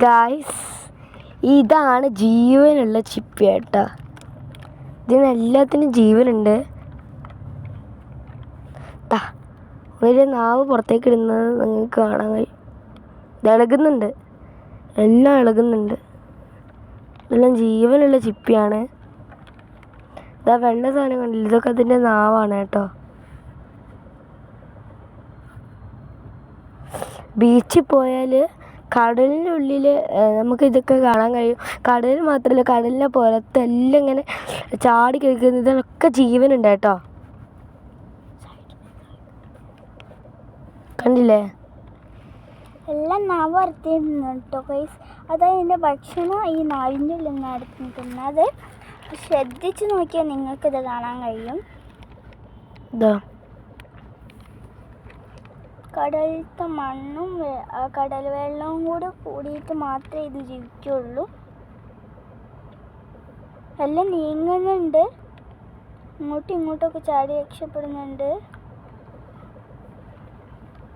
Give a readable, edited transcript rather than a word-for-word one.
Guys, ഇതാണ് ജീവനുള്ള ചിപ്പി കേട്ടോ. ഇതിനെല്ലാത്തിനും ജീവനുണ്ട്. ഒരു നാവ് പുറത്തേക്ക് ഇടുന്നത് നിങ്ങൾക്ക് കാണാൻ കഴിയും. ഇത് ഇളകുന്നുണ്ട്, എല്ലാം ഇളകുന്നുണ്ട്. ഇതെല്ലാം ജീവനുള്ള ചിപ്പിയാണ്. ഇതാ വെള്ള സാധനം കണ്ടില്ല, ഇതൊക്കെ അതിൻ്റെ നാവാണ് കേട്ടോ. ബീച്ചിൽ പോയാൽ കടലിനുള്ളിൽ നമുക്ക് ഇതൊക്കെ കാണാൻ കഴിയും. കടലിൽ മാത്രമല്ല, കടലിനെ പുറത്തെല്ലാം ഇങ്ങനെ ചാടി കളിക്കുന്ന ഇതിനൊക്കെ ജീവനുണ്ട് കേട്ടോ. കണ്ടില്ലേ? എല്ലാം നാവ് അറുത്തിരുന്നു കേട്ടോ ഗൈസ്. അതതിൻ്റെ ഭക്ഷണം ഈ നാവിൻ്റെ ഉള്ളിൽ നിന്ന് എടുത്തിട്ടുള്ളത്. ശ്രദ്ധിച്ച് നോക്കിയാൽ നിങ്ങൾക്കിത് കാണാൻ കഴിയും. കടലിലത്തെ മണ്ണും കടൽ വെള്ളവും കൂടെ കൂടിയിട്ട് മാത്രമേ ഇത് ജീവിക്കുള്ളൂ. എല്ലാം നീങ്ങുന്നുണ്ട്, ഇങ്ങോട്ടും ഇങ്ങോട്ടൊക്കെ ചാടി രക്ഷപ്പെടുന്നുണ്ട്.